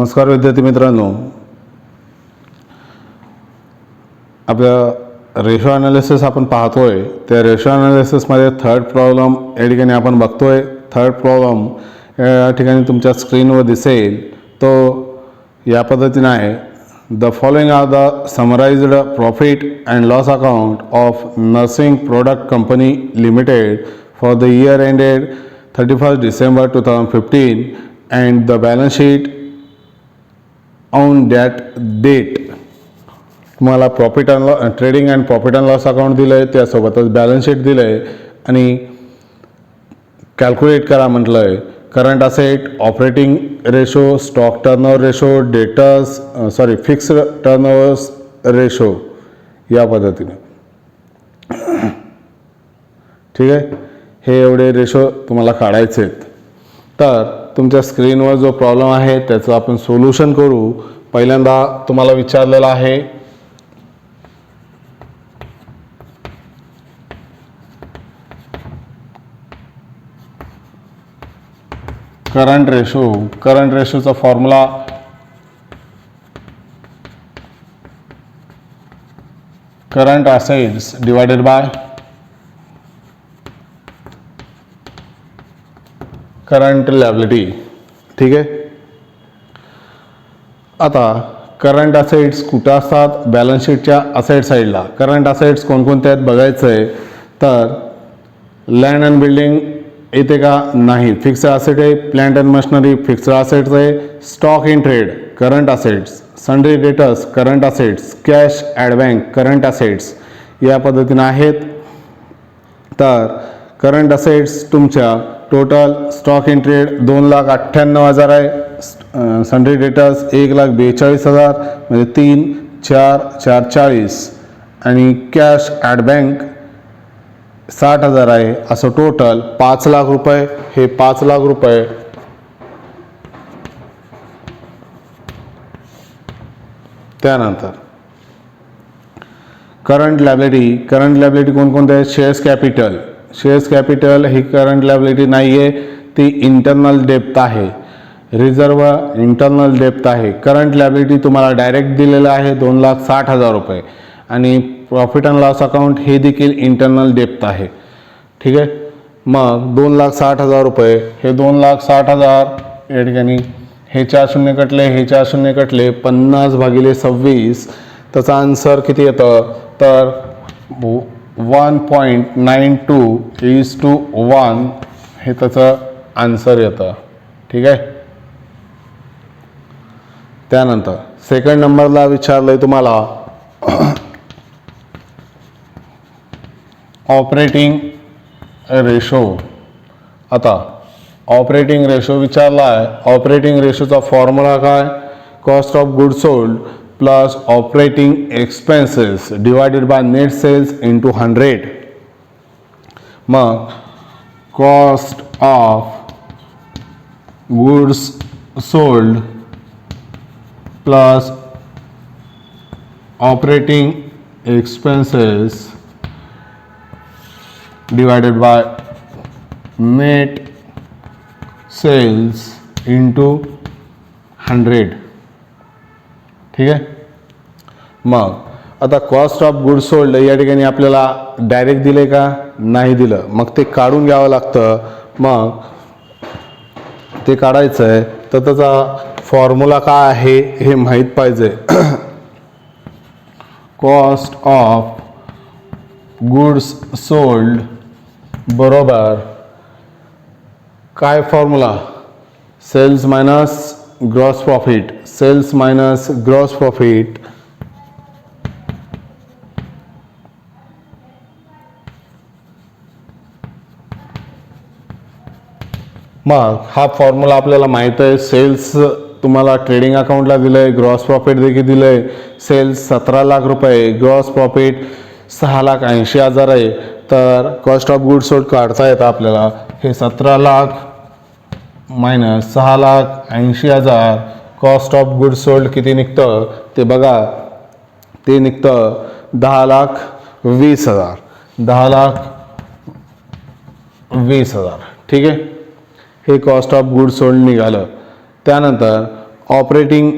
नमस्कार विद्यार्थी मित्रांनो, आपल्या रेशो ॲनालिसिस आपण पाहतोय. त्या रेशो ॲनालिसिसमध्ये थर्ड प्रॉब्लेम या ठिकाणी आपण बघतोय. थर्ड प्रॉब्लेम या ठिकाणी तुमच्या स्क्रीनवर दिसेल. तो या पद्धतीने आहे. The following are the summarised profit and loss account of nursing product company limited for the year ended 31 December 2015 and the balance sheet on that date. तुम्हाला profit and loss trading and profit and loss account दिलं आहे, त्यासोबतच balance sheet दिलं आहे आणि calculate करा म्हटलं आहे. Current asset, operating ratio, stock turnover ratio, fixed turnover ratio या पद्धतीने. ठीक आहे, हे एवढे रेशो तुम्हाला काढायचे आहेत. तर तुमच्या स्क्रीनवर जो प्रॉब्लेम आहे त्याचं आपण सोल्युशन करू. पहिल्यांदा तुम्हाला विचारलेलं आहे करंट रेशो. करंट रेशोचा formula current assets divided by current liability. ठीक आहे, आता करंट असेट्स कुठं असतात? बॅलन्स शीटच्या असेट साईडला. करंट असेट्स कोणकोणते आहेत बघायचं आहे. तर लँड अँड बिल्डिंग येते का? नाही. फिक्स्ड असेट आहे. Plant and machinery fixed assets आहे. Stock in trade current assets. Sundry debtors current assets. Cash at bank current assets या पद्धतीने आहेत. तर करंट असेट्स तुमच्या टोटल स्टॉक इन ट्रेड 2,98,000 आहे. सन्ड्री डेटर्स 1,42,000 म्हणजे 3, 4, 4, 40 आणि कॅश ॲट बँक 60,000 आहे. असं टोटल 5,00,000 रुपये. हे 5,00,000 रुपये त्यानंतर करंट लायबिलिटी. करंट लायबिलिटी कोणकोणते आहेत? Shares capital. शेअर्स कॅपिटल ही करंट लायबिलिटी नाही आहे, ती इंटरनल डेप्थ आहे. रिझर्व इंटरनल डेप्थ आहे. करंट लायबिलिटी तुम्हाला डायरेक्ट दिलेलं आहे 2,60,000 रुपये आणि प्रॉफिट अँड लॉस अकाउंट हे देखील इंटरनल डेप्थ आहे. ठीक आहे, मग 2,60,000 रुपये. हे 2,60,000 या ठिकाणी हे 4 शून्य कटले, हे 4 शून्य कटले, 50/26. त्याचा आन्सर किती येतं? तर 1.92:1 हे त्याचं आन्सर येतं. ठीक आहे, त्यानंतर सेकंड नंबरला विचारलंय तुम्हाला ऑपरेटिंग रेशो. आता ऑपरेटिंग रेशो विचारला आहे. ऑपरेटिंग रेशोचा फॉर्म्युला काय? Cost of good sold plus operating expenses divided by net sales into 100. मग cost of goods sold plus operating expenses divided by net sales into 100. ठीक आहे, मग आता कॉस्ट ऑफ गुड सोल्ड या ठिकाणी आपल्याला डायरेक्ट दिले का? नाही दिलं. मग ते काढून घ्यावं लागतं. मग ते काढायचं आहे तर त्याचा फॉर्म्युला काय आहे हे माहीत पाहिजे. कॉस्ट ऑफ गुड्स सोल्ड बरोबर काय formula? Sales minus gross profit. Sales minus gross profit मग हा फॉर्म्युला आपल्याला माहीत आहे. सेल्स तुम्हाला ट्रेडिंग अकाउंटला दिलं आहे, ग्रॉस प्रॉफिट देखील दिलं आहे. सेल्स 17,00,000 रुपये, ग्रॉस प्रॉफिट 6,80,000 आहे. तर कॉस्ट ऑफ गुड सोल्ड काढता येतं आपल्याला. हे 17,00,000 minus 6,80,000. Cost of good sold किती निघतं ते बघा. ते निघतं 10,20,000. 10,20,000. ठीक आहे, हे कॉस्ट ऑफ गुड सोल्ड निघालं. त्यानंतर ऑपरेटिंग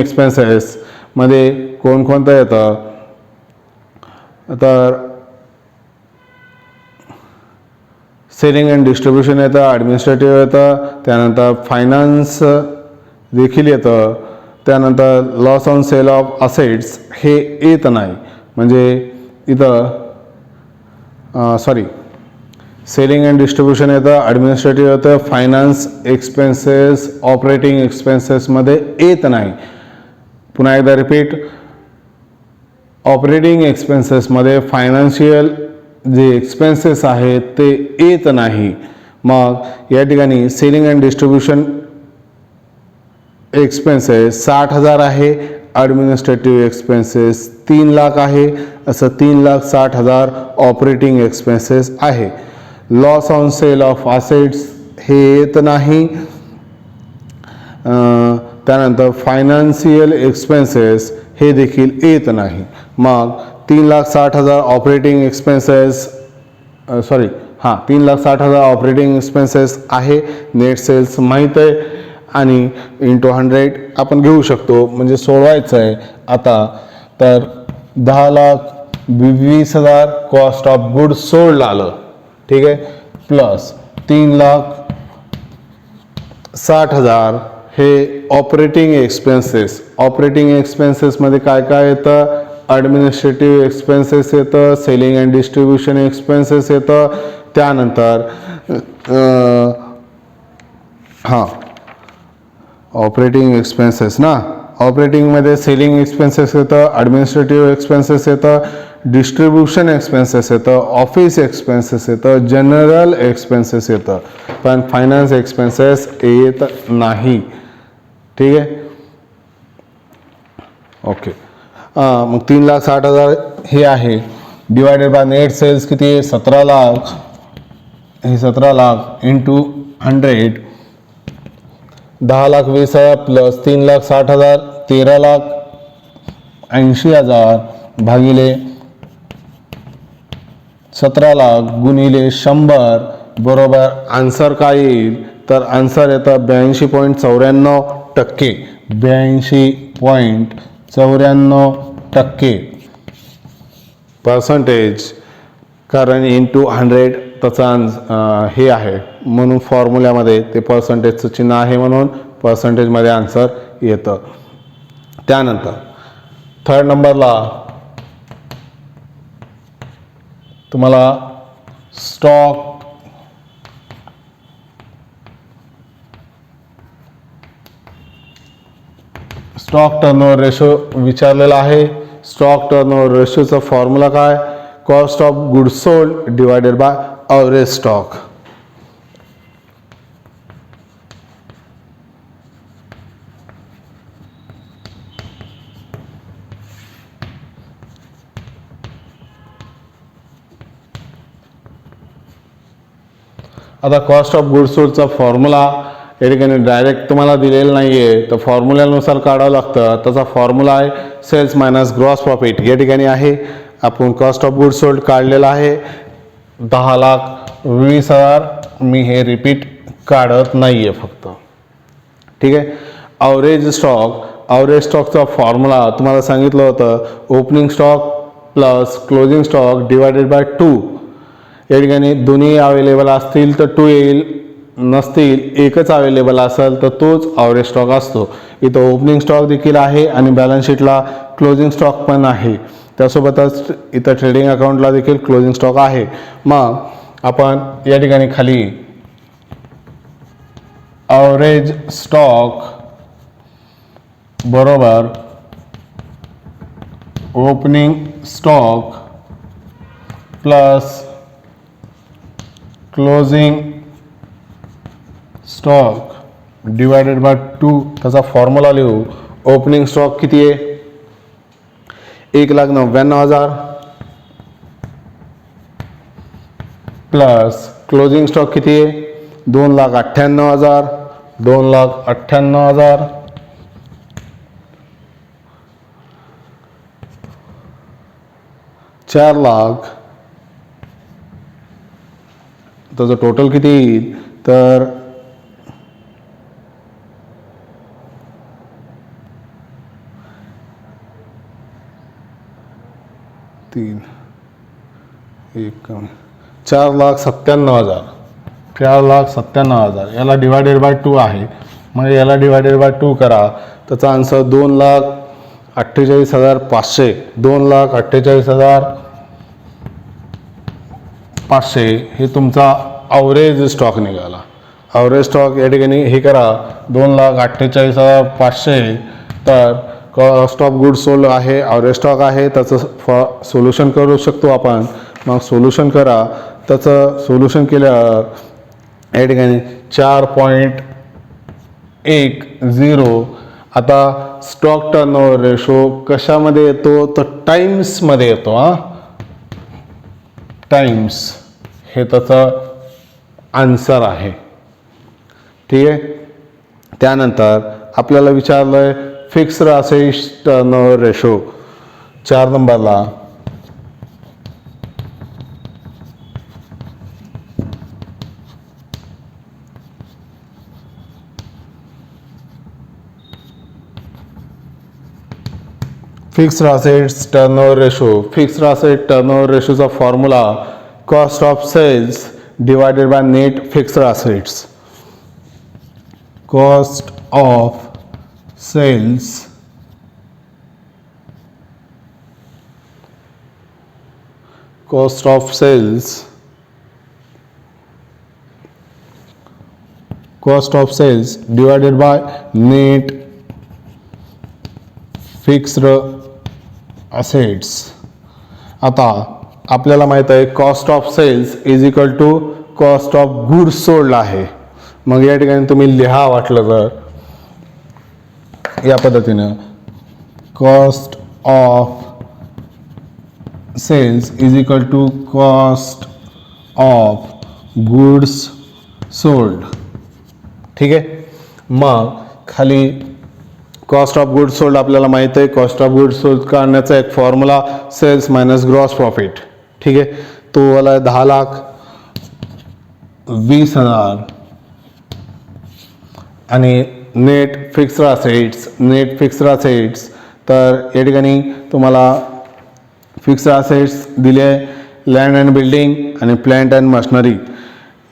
एक्सपेन्सेसमध्ये कोणकोणतं येतं तर सेलिंग अँड डिस्ट्रीब्युशन येतं, ॲडमिनिस्ट्रेटिव्ह येतं, त्यानंतर फायनान्स देखील येतं, त्यानंतर loss on sale of assets हे येत नाही. म्हणजे इथं सेलिंग अँड डिस्ट्रीब्युशन येतं, ॲडमिनिस्ट्रेटिव्ह येतं, फायनान्स एक्सपेन्सेस ऑपरेटिंग एक्सपेन्सेसमध्ये येत नाही. पुन्हा एकदा रिपीट, ऑपरेटिंग एक्सपेन्सेसमध्ये फायनान्शियल जे एक्सपेन्सेस आहेत ते येत नाही. मग या ठिकाणी सेलिंग अँड डिस्ट्रीब्युशन एक्सपेन्सेस 60,000 आहे, ॲडमिनिस्ट्रेटिव्ह एक्सपेन्सेस 3,00,000 आहे. असं 3,60,000 ऑपरेटिंग एक्सपेन्सेस आहे. Loss on sale of assets हे येत नाही. त्यानंतर फायनान्शियल एक्सपेन्सेस हे देखील येत नाही. मग 3,60,000 ऑपरेटिंग एक्सपेन्सेस 3,60,000 ऑपरेटिंग एक्सपेन्सेस आहे. नेट सेल्स माहीत आहे आणि इंटू 100 आपण घेऊ शकतो. म्हणजे सोडवायचं आहे आता. तर 10,20,000 कॉस्ट ऑफ गुड सोल्ड आलं, ठीक आहे, प्लस 3,60,000 हे ऑपरेटिंग एक्सपेन्सेसमध्ये काय काय येतं, ॲडमिनिस्ट्रेटिव्ह एक्सपेन्सेस येतं, सेलिंग अँड डिस्ट्रीब्युशन एक्सपेन्सेस येतं, त्यानंतर ऑपरेटिंग एक्सपेन्सेस ना, ऑपरेटिंगमध्ये सेलिंग एक्सपेन्सेस येतं, ॲडमिनिस्ट्रेटिव्ह एक्सपेन्सेस येतं, डिस्ट्रीब्युशन एक्सपेन्सेस येतं, ऑफिस एक्सपेन्सेस येतं, जनरल एक्सपेन्सेस येतं, पण फायनान्स एक्सपेन्सेस येत नाही. ठीक आहे, ओके. मग 3,60,000 हे आहे, डिवायडेड बाय नेट सेल्स किती आहे, 17,00,000. हे 17,00,000 इंटू 100, 10,20,000 प्लस 3,60,000 13,80,000 भागिले 17,00,000 गुणिले 100 बरोबर आन्सर काय येईल, तर आन्सर येतं 82.94%. 82.94% पर्सेंटेज, कारण इंटू 100 त्याचा हे आहे म्हणून फॉर्म्युल्यामध्ये ते पर्सेंटेजचं चिन्ह आहे म्हणून पर्सेंटेजमध्ये आन्सर येतं. त्यानंतर थर्ड नंबरला तुम्हाला स्टॉक टर्नओव्हर रेशो विचारलेला आहे. स्टॉक टर्नओव्हर रेशोचा फॉर्म्युला काय, cost of goods sold divided by average stock. आता कॉस्ट ऑफ गुड्स सोल्डचा फॉर्म्युला या ठिकाणी डायरेक्ट तुम्हाला दिलेलं नाही आहे, तर फॉर्म्युल्यानुसार काढावं लागतं. त्याचा फॉर्म्युला आहे सेल्स मायनस ग्रॉस प्रॉफिट. या ठिकाणी आहे आपण कॉस्ट ऑफ गुड्स सोल्ड काढलेला आहे 10,20,000. मी हे रिपीट काढत नाही आहे फक्त, ठीक आहे. ॲव्हरेज स्टॉकचा फॉर्म्युला तुम्हाला सांगितलं होतं, opening stock plus closing stock divided by 2. या ठिकाणी दोन्ही अवेलेबल असतील तर 2 येईल, नसतील एकच अवेलेबल असेल तर तोच ॲव्हरेज स्टॉक असतो. इथं ओपनिंग स्टॉक देखील आहे आणि बॅलन्स शीटला क्लोजिंग स्टॉक पण आहे. त्यासोबतच इथं ट्रेडिंग अकाउंटला देखील क्लोजिंग स्टॉक आहे. मग आपण या ठिकाणी खाली ॲव्हरेज स्टॉक बरोबर opening stock plus closing stock divided by 2 त्याचा फॉर्म्युला लिहू. ओपनिंग स्टॉक किती आहे, 1,99,000 प्लस क्लोजिंग स्टॉक किती आहे, 2,98,000. 2,98,000 4,00,000. त्याचं टोटल किती येईल तर 3 1 4,97,000 4,97,000 याला डिवायडेड बाय 2 आहे. मग याला डिवायडेड बाय 2 करा. त्याचा आन्सर 2,48,500 2,48,500 हे तुमचा ॲव्हरेज स्टॉक निघाला. ॲव्हरेज स्टॉक या ठिकाणी हे करा 2,48,500. तर कॉस्ट ऑफ गुड्स सोल्ड आहे, ॲव्हरेज स्टॉक आहे, त्याचं सोल्युशन करू शकतो आपण. मग सोल्युशन करा. त्याचं सोल्युशन केल्यावर या ठिकाणी 4.10. आता स्टॉक टर्नओव्हर रेशो कशामध्ये येतो तर टाइम्समध्ये येतो. टाइम्स हे त्याचं आन्सर आहे. ठीक आहे. त्यानंतर आपल्याला विचारलं आहे फिक्स्ड असेट्स टर्नओव्हर रेशो 4 नंबरला. Fixed assets turnover ratio. Fixed asset turnover रेशोचा formula cost of sales divided by net fixed assets. Cost of sales divided by net fixed assets. आता आपल्याला माहित आहे cost of sales is equal to cost of goods sold आहे. मग या ठिकाणी तुम्ही लिहा वाटलं तर या पद्धतीनं cost of sales is equal to cost of goods sold. ठीक आहे. मग खाली कॉस्ट ऑफ गुड्स सोल्ड आपल्याला माहिती आहे. कॉस्ट ऑफ गुड्स सोल्ड काढण्याचा एक formula sales minus gross profit. ठीक आहे. तो वाला 10,20,000 आणि नेट फिक्स्ड असेट्स. तर या ठिकाणी तुम्हाला फिक्स्ड असेट्स दिले लँड अँड बिल्डिंग आणि प्लांट अँड मशिनरी.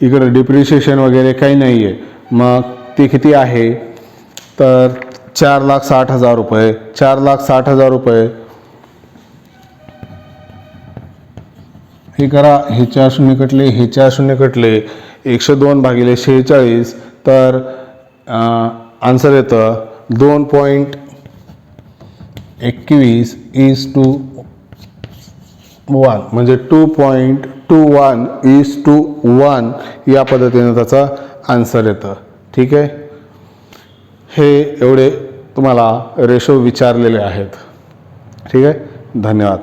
इकडे डिप्रिशिएशन वगैरे काही नाही आहे. मग ते किती आहे तर 4,60,000 रुपये. 4,60,000 रुपये हे करा. हे 4 शून्य कटले, हे 4 शून्य कटले, 102/46. तर आन्सर येतं 2.21:1 म्हणजे 2.21:1 या पद्धतीने त्याचा आन्सर येतं. ठीक आहे. हे एवढे तुम्हाला रेशो विचारलेले आहेत. ठीक आहे. धन्यवाद.